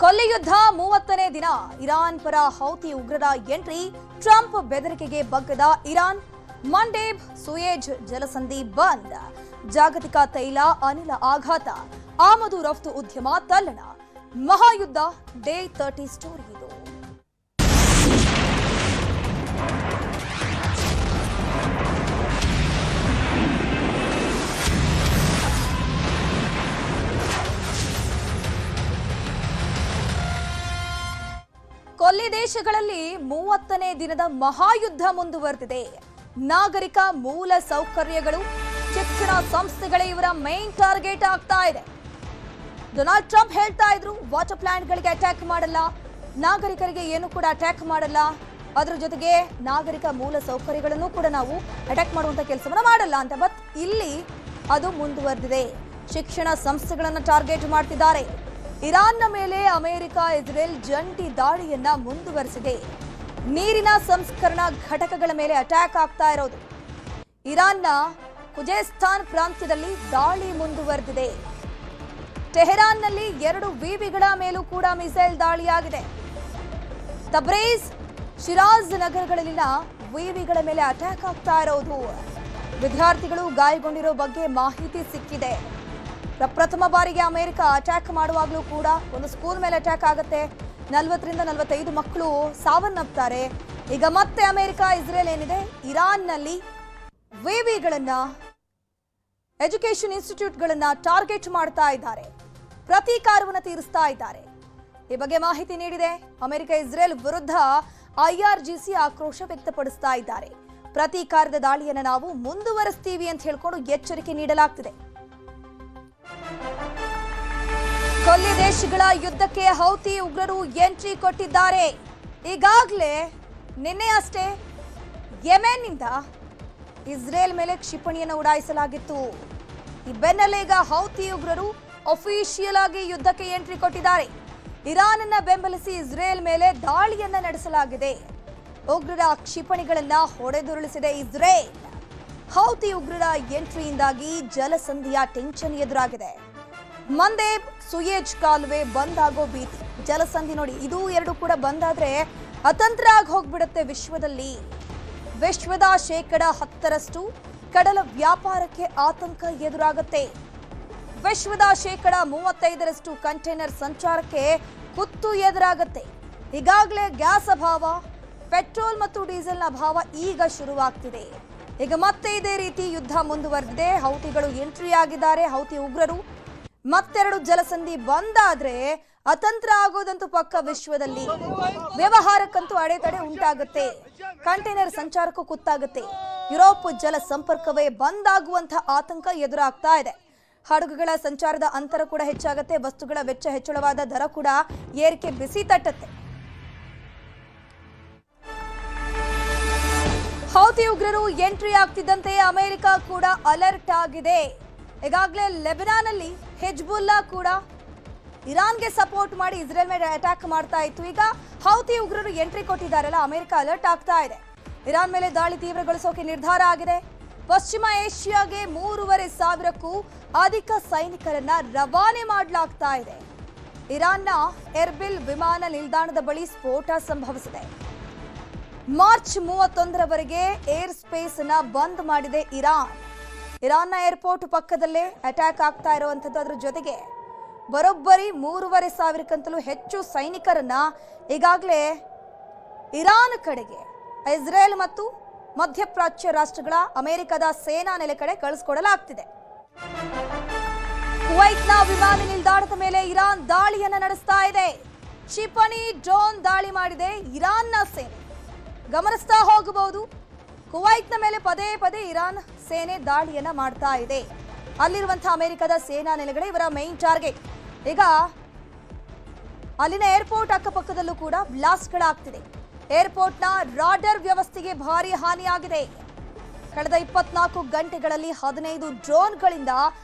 ಕೊಲ್ಲಿಯುದ್ಧ 30ನೇ ದಿನ ಇರಾನ್ ಪರ ಹೌತಿ ಉಗ್ರರ ಎಂಟ್ರಿ, ಟ್ರಂಪ್ ಬೆದರಿಕೆಗೆ ಬಗ್ಗದ ಇರಾನ್, ಮಂಡೇಬ್ ಸುಯೇಜ್ ಜಲಸಂಧಿ ಬಂದ್, ಜಾಗತಿಕ ತೈಲ ಅನಿಲ ಆಘಾತ, ಆಮದು ರಫ್ತು ಉದ್ಯಮ ತಲ್ಲಣ, ಮಹಾಯುದ್ಧ ಡೇ 30 ಸ್ಟೋರಿ ಇದು. ಕೊಲ್ಲಿ ದೇಶಗಳಲ್ಲಿ 30ನೇ ದಿನದ ಮಹಾಯುದ್ಧ ಮುಂದುವರೆದಿದೆ. ನಾಗರಿಕ ಮೂಲ ಸೌಕರ್ಯಗಳು, ಶಿಕ್ಷಣ ಸಂಸ್ಥೆಗಳೇ ಇವರ ಮೇನ್ ಟಾರ್ಗೆಟ್ ಆಗ್ತಾ ಇದೆ. ಡೊನಾಲ್ಡ್ ಟ್ರಂಪ್ ಹೇಳ್ತಾ ಇದ್ರು, ವಾಟರ್ ಪ್ಲಾಂಟ್ಗಳಿಗೆ ಅಟ್ಯಾಕ್ ಮಾಡಲ್ಲ, ನಾಗರಿಕರಿಗೆ ಏನು ಕೂಡ ಅಟ್ಯಾಕ್ ಮಾಡಲ್ಲ, ಅದರ ಜೊತೆಗೆ ನಾಗರಿಕ ಮೂಲ ಸೌಕರ್ಯಗಳನ್ನು ಕೂಡ ನಾವು ಅಟ್ಯಾಕ್ ಮಾಡುವಂತ ಕೆಲಸವನ್ನ ಮಾಡಲ್ಲ ಅಂತ. ಬಟ್ ಇಲ್ಲಿ ಅದು ಮುಂದುವರೆದಿದೆ. ಶಿಕ್ಷಣ ಸಂಸ್ಥೆಗಳನ್ನು ಟಾರ್ಗೆಟ್ ಮಾಡ್ತಿದ್ದಾರೆ. ಇರಾನ್ನ ಮೇಲೆ ಅಮೆರಿಕ ಇಸ್ರೇಲ್ ಜಂಟಿ ದಾಳಿಯನ್ನ ಮುಂದುವರೆಸಿದೆ. ನೀರಿನ ಸಂಸ್ಕರಣಾ ಘಟಕಗಳ ಮೇಲೆ ಅಟ್ಯಾಕ್ ಆಗ್ತಾ ಇರೋದು. ಇರಾನ್ನ ಖುಜೇಸ್ತಾನ್ ಪ್ರಾಂತ್ಯದಲ್ಲಿ ದಾಳಿ ಮುಂದುವರೆದಿದೆ. ಟೆಹರಾನ್ನಲ್ಲಿ 2 ವಿವಿಗಳ ಮೇಲೂ ಕೂಡ ಮಿಸೈಲ್ ದಾಳಿಯಾಗಿದೆ. ತಬ್ರೇಜ್, ಶಿರಾಜ್ ನಗರಗಳಲ್ಲಿನ ವಿವಿಗಳ ಮೇಲೆ ಅಟ್ಯಾಕ್ ಆಗ್ತಾ ಇರೋದು. ವಿದ್ಯಾರ್ಥಿಗಳು ಗಾಯಗೊಂಡಿರೋ ಬಗ್ಗೆ ಮಾಹಿತಿ ಸಿಕ್ಕಿದೆ. ಪ್ರಥಮ ಬಾರಿಗೆ ಅಮೆರಿಕ ಅಟ್ಯಾಕ್ ಮಾಡುವಾಗಲೂ ಕೂಡ ಒಂದು ಸ್ಕೂಲ್ ಮೇಲೆ ಅಟ್ಯಾಕ್ ಆಗುತ್ತೆ. 40 ರಿಂದ 45 ಮಕ್ಕಳು ಸಾವನ್ನಪ್ತಾರೆ. ಈಗ ಮತ್ತೆ ಅಮೆರಿಕ ಇಸ್ರೇಲ್ ಏನಿದೆ, ಇರಾನ್ನಲ್ಲಿ ವಿವಿಗಳನ್ನ, ಎಜುಕೇಶನ್ ಇನ್ಸ್ಟಿಟ್ಯೂಟ್ಗಳನ್ನ ಟಾರ್ಗೆಟ್ ಮಾಡ್ತಾ ಇದ್ದಾರೆ. ಪ್ರತೀಕಾರವನ್ನು ತೀರಿಸ್ತಾ ಇದ್ದಾರೆ. ಈ ಬಗ್ಗೆ ಮಾಹಿತಿ ನೀಡಿದೆ ಅಮೆರಿಕ. ಇಸ್ರೇಲ್ ವಿರುದ್ಧ IRGC ಆಕ್ರೋಶ ವ್ಯಕ್ತಪಡಿಸ್ತಾ ಇದ್ದಾರೆ. ಪ್ರತೀಕಾರದ ದಾಳಿಯನ್ನು ನಾವು ಮುಂದುವರಿಸ್ತೀವಿ ಅಂತ ಹೇಳ್ಕೊಂಡು ಎಚ್ಚರಿಕೆ ನೀಡಲಾಗ್ತಿದೆ. ಕೊಲ್ಲಿ ದೇಶಗಳ ಯುದ್ಧಕ್ಕೆ ಹೌತಿ ಉಗ್ರರು ಎಂಟ್ರಿ ಕೊಟ್ಟಿದ್ದಾರೆ. ಈಗಾಗಲೇ ನಿನ್ನೆ ಅಷ್ಟೇ ಯೆಮೆನ್ನಿಂದ ಇಸ್ರೇಲ್ ಮೇಲೆ ಕ್ಷಿಪಣಿಯನ್ನು ಉಡಾಯಿಸಲಾಗಿತ್ತು. ಈ ಬೆನ್ನಲ್ಲೇ ಈಗ ಹೌತಿ ಉಗ್ರರು ಅಫಿಷಿಯಲ್ ಆಗಿ ಯುದ್ಧಕ್ಕೆ ಎಂಟ್ರಿ ಕೊಟ್ಟಿದ್ದಾರೆ. ಇರಾನ್ ಅನ್ನ ಬೆಂಬಲಿಸಿ ಇಸ್ರೇಲ್ ಮೇಲೆ ದಾಳಿಯನ್ನ ನಡೆಸಲಾಗಿದೆ. ಉಗ್ರರ ಕ್ಷಿಪಣಿಗಳನ್ನ ಹೊಡೆದುರುಳಿಸಿದೆ ಇಸ್ರೇಲ್. ಹೌತಿ ಉಗ್ರರ ಎಂಟ್ರಿಯಿಂದಾಗಿ ಜಲಸಂಧಿಯ ಟೆನ್ಷನ್ ಎದುರಾಗಿದೆ. ಮಂಡೇಬ್ ಸುಯೇಜ್ ಕಾಲುವೆ ಬಂದ್ ಆಗೋ ಭೀತಿ. ಜಲಸಂಧಿ ನೋಡಿ, ಇದು 2 ಕೂಡ ಬಂದಾದ್ರೆ ಅತಂತ್ರ ಆಗಿ ಹೋಗ್ಬಿಡುತ್ತೆ ವಿಶ್ವದಲ್ಲಿ. ವಿಶ್ವದ 10% ಕಡಲ ವ್ಯಾಪಾರಕ್ಕೆ ಆತಂಕ ಎದುರಾಗುತ್ತೆ. ವಿಶ್ವದ 35% ಕಂಟೈನರ್ ಸಂಚಾರಕ್ಕೆ ಕುತ್ತು ಎದುರಾಗುತ್ತೆ. ಈಗಾಗಲೇ ಗ್ಯಾಸ್ ಅಭಾವ, ಪೆಟ್ರೋಲ್ ಮತ್ತು ಡೀಸೆಲ್ನ ಅಭಾವ ಈಗ ಶುರುವಾಗ್ತಿದೆ. ಈಗ ಮತ್ತೆ ಇದೇ ರೀತಿ ಯುದ್ಧ ಮುಂದುವರೆದಿದೆ. ಹೌತಿಗಳು ಎಂಟ್ರಿ ಆಗಿದ್ದಾರೆ. ಹೌತಿ ಉಗ್ರರು ಮತ್ತೆರಡು ಜಲಸಂಧಿ ಬಂದಾದ್ರೆ ಅತಂತ್ರ ಆಗೋದಂತೂ ಪಕ್ಕ. ವಿಶ್ವದಲ್ಲಿ ವ್ಯವಹಾರಕ್ಕಂತೂ ಅಡೆತಡೆ ಉಂಟಾಗುತ್ತೆ. ಕಂಟೈನರ್ ಸಂಚಾರಕ್ಕೂ ಕುತ್ತಾಗುತ್ತೆ. ಯುರೋಪ್ ಜಲ ಸಂಪರ್ಕವೇ ಬಂದಾಗುವಂತಹ ಆತಂಕ ಎದುರಾಗ್ತಾ ಇದೆ. ಹಡಗುಗಳ ಸಂಚಾರದ ಅಂತರ ಕೂಡ ಹೆಚ್ಚಾಗುತ್ತೆ. ವಸ್ತುಗಳ ವೆಚ್ಚ ಹೆಚ್ಚಳವಾದ ದರ ಕೂಡ ಏರಿಕೆ ಬಿಸಿ ತಟ್ಟುತ್ತೆ. ಹೌತಿ ಉಗ್ರರು ಎಂಟ್ರಿ ಆಗ್ತಿದ್ದಂತೆ ಅಮೆರಿಕ ಕೂಡ ಅಲರ್ಟ್ ಆಗಿದೆ. ಈಗಾಗಲೇ ಲೆಬನಾನ್ನಲ್ಲಿ ಹೆಜ್ಬುಲ್ಲಾ ಕೂಡ ಇರಾನ್ಗೆ ಸಪೋರ್ಟ್ ಮಾಡಿ ಇಸ್ರೇಲ್ ಮೇಲೆ ಅಟ್ಯಾಕ್ ಮಾಡ್ತಾ ಇತ್ತು. ಈಗ ಹೌತಿ ಉಗ್ರರು ಎಂಟ್ರಿ ಕೊಟ್ಟಿದ್ದಾರಲ್ಲ, ಅಮೆರಿಕ ಅಲರ್ಟ್ ಆಗ್ತಾ ಇದೆ. ಇರಾನ್ ಮೇಲೆ ದಾಳಿ ತೀವ್ರಗೊಳಿಸೋಕೆ ನಿರ್ಧಾರ ಆಗಿದೆ. ಪಶ್ಚಿಮ ಏಷ್ಯಾಗೆ 3,500ಕ್ಕೂ ಅಧಿಕ ಸೈನಿಕರನ್ನ ರವಾನೆ ಮಾಡಲಾಗ್ತಾ ಇದೆ. ಇರಾನ್ನ ಎರ್ಬಿಲ್ ವಿಮಾನ ನಿಲ್ದಾಣದ ಬಳಿ ಸ್ಫೋಟ ಸಂಭವಿಸಿದೆ. ಮಾರ್ಚ್ 31ರವರೆಗೆ ಏರ್ ಸ್ಪೇಸ್ ಅನ್ನ ಬಂದ್ ಮಾಡಿದೆ ಇರಾನ್. ಇರಾನ್ನ ಏರ್ಪೋರ್ಟ್ ಪಕ್ಕದಲ್ಲೇ ಅಟ್ಯಾಕ್ ಆಗ್ತಾ ಇರುವಂತದ್ದು. ಅದರ ಜೊತೆಗೆ ಬರೋಬ್ಬರಿ 3,500ಕ್ಕಿಂತಲೂ ಹೆಚ್ಚು ಸೈನಿಕರನ್ನ ಈಗಾಗಲೇ ಇರಾನ್ ಕಡೆಗೆ ಇಸ್ರೇಲ್ ಮತ್ತು ಮಧ್ಯಪ್ರಾಚ್ಯ ರಾಷ್ಟ್ರಗಳ ಅಮೆರಿಕದ ಸೇನಾ ನೆಲೆ ಕಡೆ ಕಳಿಸಿಕೊಡಲಾಗ್ತಿದೆ. ಕುವೈತ್ನ ವಿಮಾನ ನಿಲ್ದಾಣದ ಮೇಲೆ ಇರಾನ್ ದಾಳಿಯನ್ನ ನಡೆಸ್ತಾ ಇದೆ. ಕ್ಷಿಪಣಿ ಡ್ರೋನ್ ದಾಳಿ ಮಾಡಿದೆ ಇರಾನ್ನ ಸೇನೆ. ಗಮನಿಸ್ತಾ ಹೋಗಬಹುದು, ಕುವೈತ್ನ ಮೇಲೆ ಪದೇ ಪದೇ ಇರಾನ್ ಸೇನೆ ದಾಳಿಯನ್ನ ಮಾಡ್ತಾ ಇದೆ. ಅಲ್ಲಿರುವಂತಹ ಅಮೆರಿಕದ ಸೇನಾ ನೆಲೆಗಳೇ ಇವರ ಮೈನ್ ಟಾರ್ಗೆಟ್. ಈಗ ಅಲ್ಲಿನ ಏರ್ಪೋರ್ಟ್ ಅಕ್ಕಪಕ್ಕದಲ್ಲೂ ಕೂಡ ಬ್ಲಾಸ್ಟ್ಗಳಾಗ್ತಿದೆ. ಏರ್ಪೋರ್ಟ್ನ ರಾಡರ್ ವ್ಯವಸ್ಥೆಗೆ ಭಾರಿ ಹಾನಿಯಾಗಿದೆ. ಕಳೆದ 24 ಗಂಟೆಗಳಲ್ಲಿ 15 ಡ್ರೋನ್ಗಳಿಂದ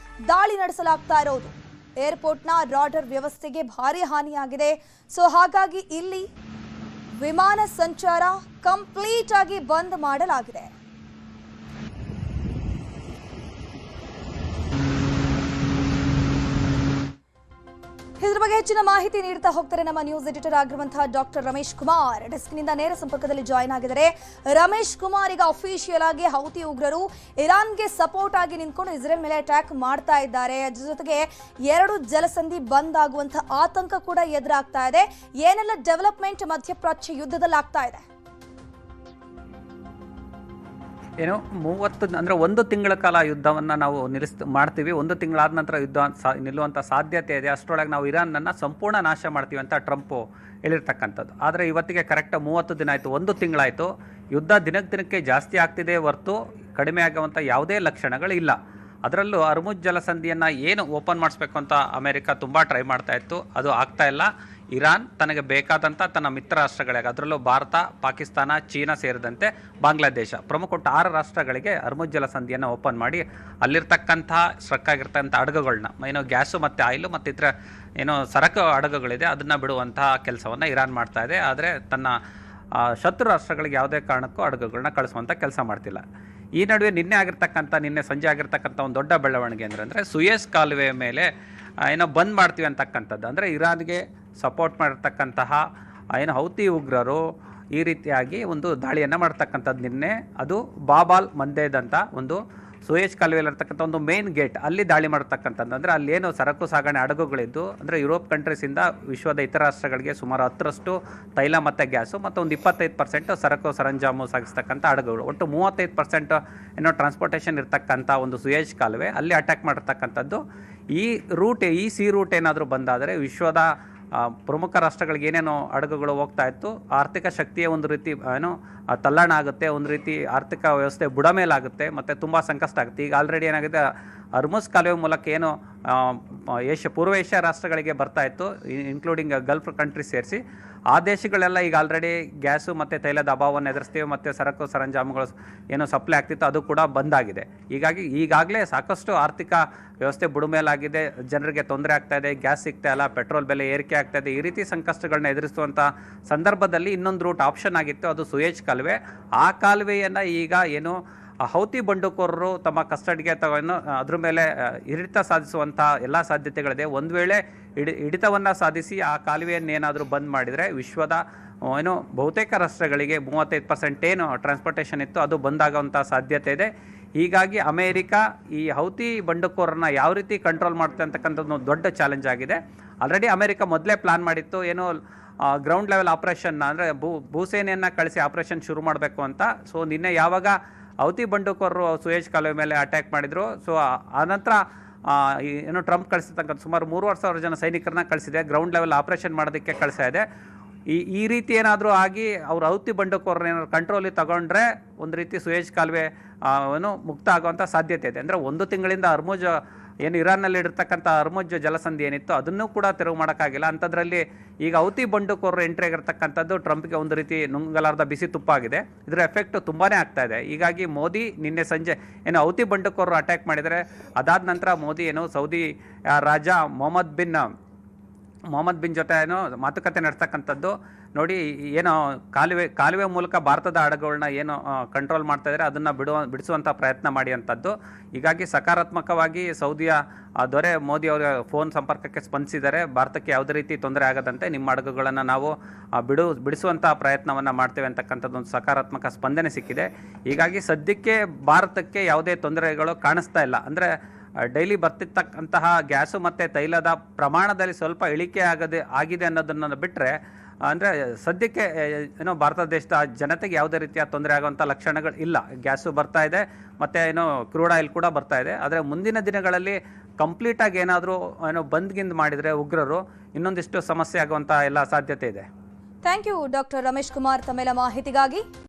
ದಾಳಿ ನಡೆಸಲಾಗ್ತಾ ಇರೋದು. ಏರ್ಪೋರ್ಟ್ನ ರಾಡರ್ ವ್ಯವಸ್ಥೆಗೆ ಭಾರಿ ಹಾನಿಯಾಗಿದೆ. ಸೊ ಹಾಗಾಗಿ ಇಲ್ಲಿ ವಿಮಾನ ಸಂಚಾರ ಕಂಪ್ಲೀಟ್ ಆಗಿ ಬಂದ್ ಮಾಡಲಾಗಿದೆ. ಇದ್ರ ಬಗ್ಗೆ ಹೆಚ್ಚಿನ ಮಾಹಿತಿ ನೀಡ್ತಾ ಹೋಗ್ತಾರೆ ನಮ್ಮ ನ್ಯೂಸ್ ಎಡಿಟರ್ ಆಗಿರುವಂತಹ ಡಾಕ್ಟರ್ ರಮೇಶ್ ಕುಮಾರ್. ಡೆಸ್ಕ್ನಿಂದ ನೇರ ಸಂಪರ್ಕದಲ್ಲಿ ಜಾಯ್ನ್ ಆಗಿದ್ದಾರೆ. ರಮೇಶ್ ಕುಮಾರ್, ಈಗ ಅಫಿಷಿಯಲ್ ಆಗಿ ಹೌತಿ ಉಗ್ರರು ಇರಾನ್ಗೆ ಸಪೋರ್ಟ್ ಆಗಿ ನಿಂತ್ಕೊಂಡು ಇಸ್ರೇಲ್ ಮೇಲೆ ಅಟ್ಯಾಕ್ ಮಾಡ್ತಾ ಇದ್ದಾರೆ. ಅದ್ರ ಜೊತೆಗೆ 2 ಜಲಸಂಧಿ ಬಂದ್ ಆಗುವಂತಹ ಆತಂಕ ಕೂಡ ಎದುರಾಗ್ತಾ ಇದೆ. ಏನೆಲ್ಲ ಡೆವಲಪ್ಮೆಂಟ್ ಮಧ್ಯಪ್ರಾಚ್ಯ ಯುದ್ಧದಲ್ಲಿ ಆಗ್ತಾ ಇದೆ? ಏನು 30 ಅಂದರೆ 1 ತಿಂಗಳ ಕಾಲ ಯುದ್ಧವನ್ನು ನಾವು ಮಾಡ್ತೀವಿ. 1 ತಿಂಗಳಾದ ನಂತರ ಯುದ್ಧ ನಿಲ್ಲುವಂಥ ಸಾಧ್ಯತೆ ಇದೆ. ಅಷ್ಟರೊಳಗೆ ನಾವು ಇರಾನನ್ನು ಸಂಪೂರ್ಣ ನಾಶ ಮಾಡ್ತೀವಿ ಅಂತ ಟ್ರಂಪು ಹೇಳಿರ್ತಕ್ಕಂಥದ್ದು. ಆದರೆ ಇವತ್ತಿಗೆ ಕರೆಕ್ಟ್ 30 ದಿನ ಆಯಿತು, 1 ತಿಂಗಳಾಯಿತು. ಯುದ್ಧ ದಿನಕ್ಕೆ ಜಾಸ್ತಿ ಆಗ್ತಿದೆ ಹೊರತು ಕಡಿಮೆ ಆಗುವಂಥ ಯಾವುದೇ ಲಕ್ಷಣಗಳಿಲ್ಲ. ಅದರಲ್ಲೂ ಅರ್ಮುಜ್ ಜಲಸಂಧಿಯನ್ನು ಏನು ಓಪನ್ ಮಾಡಿಸ್ಬೇಕು ಅಂತ ಅಮೆರಿಕ ತುಂಬ ಟ್ರೈ ಮಾಡ್ತಾ ಇತ್ತು, ಅದು ಆಗ್ತಾ ಇಲ್ಲ. ಇರಾನ್ ತನಗೆ ಬೇಕಾದಂಥ ತನ್ನ ಮಿತ್ರ ರಾಷ್ಟ್ರಗಳಿಗೆ, ಅದರಲ್ಲೂ ಭಾರತ, ಪಾಕಿಸ್ತಾನ, ಚೀನಾ ಸೇರಿದಂತೆ ಬಾಂಗ್ಲಾದೇಶ ಪ್ರಮುಖ 6 ರಾಷ್ಟ್ರಗಳಿಗೆ ಅರ್ಮುಜ್ ಜಲಸಂಧಿಯನ್ನು ಓಪನ್ ಮಾಡಿ ಅಲ್ಲಿರ್ತಕ್ಕಂಥ ಸ್ಟ್ರಕ್ ಆಗಿರ್ತಕ್ಕಂಥ ಹಡಗುಗಳನ್ನ, ಏನೋ ಗ್ಯಾಸು ಮತ್ತು ಆಯಿಲು ಮತ್ತು ಇತರ ಏನೋ ಸರಕು ಹಡಗುಗಳಿದೆ ಅದನ್ನು ಬಿಡುವಂತಹ ಕೆಲಸವನ್ನು ಇರಾನ್ ಮಾಡ್ತಾ ಇದೆ. ಆದರೆ ತನ್ನ ಶತ್ರು ರಾಷ್ಟ್ರಗಳಿಗೆ ಯಾವುದೇ ಕಾರಣಕ್ಕೂ ಹಡಗುಗಳನ್ನ ಕಳಿಸುವಂಥ ಕೆಲಸ ಮಾಡ್ತಿಲ್ಲ. ಈ ನಡುವೆ ನಿನ್ನೆ ಸಂಜೆ ಆಗಿರ್ತಕ್ಕಂಥ ಒಂದು ದೊಡ್ಡ ಬೆಳವಣಿಗೆ ಅಂದರೆ ಸುಯೇಸ್ ಕಾಲುವೆ ಮೇಲೆ ಏನೋ ಬಂದ್ ಮಾಡ್ತೀವಿ ಅಂತಕ್ಕಂಥದ್ದು. ಅಂದರೆ ಇರಾನ್ಗೆ ಸಪೋರ್ಟ್ ಮಾಡಿರ್ತಕ್ಕಂತಹ ಏನು ಹೌತಿ ಉಗ್ರರು ಈ ರೀತಿಯಾಗಿ ಒಂದು ದಾಳಿಯನ್ನು ಮಾಡ್ತಕ್ಕಂಥದ್ದು. ನಿನ್ನೆ ಅದು ಬಾಬಾಲ್ ಮಂದೇದ್ ಅಂತ ಒಂದು ಸುಯೇಜ್ ಕಾಲುವೆಯಲ್ಲಿರ್ತಕ್ಕಂಥ ಒಂದು ಮೇನ್ ಗೇಟ್, ಅಲ್ಲಿ ದಾಳಿ ಮಾಡತಕ್ಕಂಥದ್ದು. ಅಂದರೆ ಅಲ್ಲೇನು ಸರಕು ಸಾಗಣೆ ಹಡಗುಗಳಿದ್ದು, ಅಂದರೆ ಯುರೋಪ್ ಕಂಟ್ರೀಸಿಂದ ವಿಶ್ವದ ಇತರ ರಾಷ್ಟ್ರಗಳಿಗೆ ಸುಮಾರು 10ರಷ್ಟು ತೈಲ ಮತ್ತು ಗ್ಯಾಸು ಮತ್ತು ಒಂದು 25% ಸರಕು ಸರಂಜಾಮು ಸಾಗಿಸ್ತಕ್ಕಂಥ ಹಡಗುಗಳು, ಒಟ್ಟು 35% ಏನೋ ಟ್ರಾನ್ಸ್ಪೋರ್ಟೇಷನ್ ಇರ್ತಕ್ಕಂಥ ಒಂದು ಸುಯೇಜ್ ಕಾಲುವೆ ಅಲ್ಲಿ ಅಟ್ಯಾಕ್ ಮಾಡಿರ್ತಕ್ಕಂಥದ್ದು. ಈ ಸಿ ರೂಟ್ ಏನಾದರೂ ಬಂದಾದರೆ ವಿಶ್ವದ ಪ್ರಮುಖ ರಾಷ್ಟ್ರಗಳಿಗೆ ಏನೇನೋ ಹಡಗುಗಳು ಹೋಗ್ತಾ ಇತ್ತು, ಆರ್ಥಿಕ ಶಕ್ತಿಯ ಒಂದು ರೀತಿ ಏನೋ ತಲ್ಲಣ ಆಗುತ್ತೆ, ಒಂದು ರೀತಿ ಆರ್ಥಿಕ ವ್ಯವಸ್ಥೆ ಬುಡಮೇಲಾಗುತ್ತೆ ಮತ್ತು ತುಂಬ ಸಂಕಷ್ಟ ಆಗುತ್ತೆ. ಈಗ ಆಲ್ರೆಡಿ ಏನಾಗಿದೆ, ಅರ್ಮುಜ್ ಕಾಲುವೆ ಮೂಲಕ ಏನು ಪೂರ್ವ ಏಷ್ಯಾ ರಾಷ್ಟ್ರಗಳಿಗೆ ಬರ್ತಾ ಇತ್ತು, ಇನ್ಕ್ಲೂಡಿಂಗ್ ಗಲ್ಫ್ ಕಂಟ್ರೀಸ್ ಸೇರಿಸಿ, ಆ ದೇಶಗಳೆಲ್ಲ ಈಗ ಆಲ್ರೆಡಿ ಗ್ಯಾಸು ಮತ್ತು ತೈಲದ ಅಭಾವವನ್ನು ಎದುರಿಸ್ತೀವಿ ಮತ್ತು ಸರಕು ಸರಂಜಾಮುಗಳು ಏನು ಸಪ್ಲೈ ಆಗ್ತಿತ್ತು ಅದು ಕೂಡ ಬಂದಾಗಿದೆ. ಈಗಾಗಲೇ ಸಾಕಷ್ಟು ಆರ್ಥಿಕ ವ್ಯವಸ್ಥೆ ಬುಡಮೇಲಾಗಿದೆ, ಜನರಿಗೆ ತೊಂದರೆ ಆಗ್ತಾ ಇದೆ, ಗ್ಯಾಸ್ ಸಿಗ್ತಾ ಇಲ್ಲ, ಪೆಟ್ರೋಲ್ ಬೆಲೆ ಏರಿಕೆ ಆಗ್ತಾ ಇದೆ. ಈ ರೀತಿ ಸಂಕಷ್ಟಗಳನ್ನ ಎದುರಿಸುವಂಥ ಸಂದರ್ಭದಲ್ಲಿ ಇನ್ನೊಂದು ರೂಟ್ ಆಪ್ಷನ್ ಆಗಿತ್ತು, ಅದು ಸುಯೇಜ್ ಕಾಲುವೆ. ಆ ಕಾಲುವೆಯನ್ನು ಈಗ ಏನು ಹೌತಿ ಬಂಡುಕೋರರು ತಮ್ಮ ಕಸ್ಟಡಿಗೆ ತಗೊಂಡು ಅದ್ರ ಮೇಲೆ ಹಿಡಿತ ಸಾಧಿಸುವಂಥ ಎಲ್ಲ ಸಾಧ್ಯತೆಗಳಿದೆ. ಒಂದು ವೇಳೆ ಹಿಡಿತವನ್ನು ಸಾಧಿಸಿ ಆ ಕಾಲುವೆಯನ್ನು ಏನಾದರೂ ಬಂದ್ ಮಾಡಿದರೆ ವಿಶ್ವದ ಏನು ಬಹುತೇಕ ರಾಷ್ಟ್ರಗಳಿಗೆ 35% ಏನು ಟ್ರಾನ್ಸ್ಪೋರ್ಟೇಷನ್ ಇತ್ತು ಅದು ಬಂದಾಗುವಂಥ ಸಾಧ್ಯತೆ ಇದೆ. ಹೀಗಾಗಿ ಅಮೇರಿಕ ಈ ಹೌತಿ ಬಂಡುಕೋರನ್ನ ಯಾವ ರೀತಿ ಕಂಟ್ರೋಲ್ ಮಾಡುತ್ತೆ ಅಂತಕ್ಕಂಥದ್ದು ದೊಡ್ಡ ಚಾಲೆಂಜ್ ಆಗಿದೆ. ಆಲ್ರೆಡಿ ಅಮೇರಿಕ ಮೊದಲೇ ಪ್ಲಾನ್ ಮಾಡಿತ್ತು, ಏನೋ ಗ್ರೌಂಡ್ ಲೆವೆಲ್ ಆಪರೇಷನ್ನ ಅಂದರೆ ಭೂಸೇನೆಯನ್ನು ಕಳಿಸಿ ಆಪರೇಷನ್ ಶುರು ಮಾಡಬೇಕು ಅಂತ. ಸೊ ನಿನ್ನೆ ಯಾವಾಗ ಹೌತಿ ಬಂಡುಕೋರರು ಸುಯೇಜ್ ಕಾಲುವೆ ಮೇಲೆ ಅಟ್ಯಾಕ್ ಮಾಡಿದರು, ಸೊ ಆನಂತರ ಏನು ಟ್ರಂಪ್ ಕಳಿಸಿರ್ತಕ್ಕಂಥ ಸುಮಾರು 3,500 ಜನ ಸೈನಿಕರನ್ನ ಕಳಿಸಿದೆ, ಗ್ರೌಂಡ್ ಲೆವೆಲ್ ಆಪರೇಷನ್ ಮಾಡೋದಕ್ಕೆ ಕಳಿಸ್ತಾ ಇದೆ. ಈ ರೀತಿ ಏನಾದರೂ ಆಗಿ ಅವ್ರು ಹೌತಿ ಬಂಡುಕೋರನ್ನ ಏನಾದ್ರು ಕಂಟ್ರೋಲಿಗೆ ತಗೊಂಡ್ರೆ ಒಂದು ರೀತಿ ಸುಯೇಜ್ ಕಾಲುವೆ ಏನು ಮುಕ್ತ ಆಗುವಂಥ ಸಾಧ್ಯತೆ ಇದೆ. ಅಂದರೆ 1 ತಿಂಗಳಿಂದ ಅರ್ಮುಜ್ ಏನು ಇರಾನ್ನಲ್ಲಿ ಇರ್ತಕ್ಕಂಥ ಅರ್ಮುಜ್ ಜಲಸಂಧಿ ಏನಿತ್ತು ಅದನ್ನು ಕೂಡ ತೆರವು ಮಾಡೋಕ್ಕಾಗಿಲ್ಲ. ಅಂಥದ್ರಲ್ಲಿ ಈಗ ಹೌತಿ ಬಂಡುಕೋರರು ಎಂಟ್ರಿ ಆಗಿರ್ತಕ್ಕಂಥದ್ದು ಟ್ರಂಪ್ಗೆ ಒಂದು ರೀತಿ ನುಂಗಲಾರ್ದ ಬಿಸಿ ತುಪ್ಪ ಆಗಿದೆ. ಇದರ ಎಫೆಕ್ಟ್ ತುಂಬಾ ಆಗ್ತಾ ಇದೆ. ಹೀಗಾಗಿ ಮೋದಿ ನಿನ್ನೆ ಸಂಜೆ ಏನು ಹೌತಿ ಬಂಡುಕೋರರು ಅಟ್ಯಾಕ್ ಮಾಡಿದರೆ ಅದಾದ ನಂತರ ಮೋದಿ ಏನು ಸೌದಿ ರಾಜ ಮೊಹಮ್ಮದ್ ಬಿನ್ ಜೊತೆ ಏನೋ ಮಾತುಕತೆ ನಡೆಸ್ತಕ್ಕಂಥದ್ದು. ನೋಡಿ, ಏನೋ ಕಾಲುವೆ ಮೂಲಕ ಭಾರತದ ಹಡಗುಗಳನ್ನ ಏನು ಕಂಟ್ರೋಲ್ ಮಾಡ್ತಾ ಇದ್ದಾರೆ ಅದನ್ನು ಬಿಡಿಸುವಂಥ ಪ್ರಯತ್ನ ಮಾಡಿ ಅಂಥದ್ದು. ಹೀಗಾಗಿ ಸಕಾರಾತ್ಮಕವಾಗಿ ಸೌದಿಯ ದೊರೆ ಮೋದಿ ಅವರ ಫೋನ್ ಸಂಪರ್ಕಕ್ಕೆ ಸ್ಪಂದಿಸಿದ್ದಾರೆ. ಭಾರತಕ್ಕೆ ಯಾವುದೇ ರೀತಿ ತೊಂದರೆ ಆಗದಂತೆ ನಿಮ್ಮ ಹಡಗುಗಳನ್ನು ನಾವು ಬಿಡಿಸುವಂಥ ಪ್ರಯತ್ನವನ್ನು ಮಾಡ್ತೇವೆ ಅಂತಕ್ಕಂಥದ್ದು ಒಂದು ಸಕಾರಾತ್ಮಕ ಸ್ಪಂದನೆ ಸಿಕ್ಕಿದೆ. ಹೀಗಾಗಿ ಸದ್ಯಕ್ಕೆ ಭಾರತಕ್ಕೆ ಯಾವುದೇ ತೊಂದರೆಗಳು ಕಾಣಿಸ್ತಾ ಇಲ್ಲ. ಅಂದರೆ ಡೈಲಿ ಬರ್ತಿರ್ತಕ್ಕಂತಹ ಗ್ಯಾಸು ಮತ್ತು ತೈಲದ ಪ್ರಮಾಣದಲ್ಲಿ ಸ್ವಲ್ಪ ಇಳಿಕೆ ಆಗಿದೆ ಅನ್ನೋದನ್ನು ಬಿಟ್ಟರೆ, ಅಂದರೆ ಸದ್ಯಕ್ಕೆ ಏನೋ ಭಾರತ ದೇಶದ ಜನತೆಗೆ ಯಾವುದೇ ರೀತಿಯ ತೊಂದರೆ ಆಗುವಂಥ ಲಕ್ಷಣಗಳು ಇಲ್ಲ. ಗ್ಯಾಸು ಬರ್ತಾ ಇದೆ ಮತ್ತು ಏನೋ ಕ್ರೂಡ್ ಆಯಿಲ್ ಕೂಡ ಬರ್ತಾ ಇದೆ. ಆದರೆ ಮುಂದಿನ ದಿನಗಳಲ್ಲಿ ಕಂಪ್ಲೀಟಾಗಿ ಏನಾದರೂ ಏನೋ ಬಂದ್ಗಿಂದ್ ಮಾಡಿದರೆ ಉಗ್ರರು ಇನ್ನೊಂದಿಷ್ಟು ಸಮಸ್ಯೆ ಆಗುವಂಥ ಎಲ್ಲ ಸಾಧ್ಯತೆ ಇದೆ. Thank you doctor Ramesh Kumar ತಮ್ಮೆಲ್ಲ ಮಾಹಿತಿಗಾಗಿ.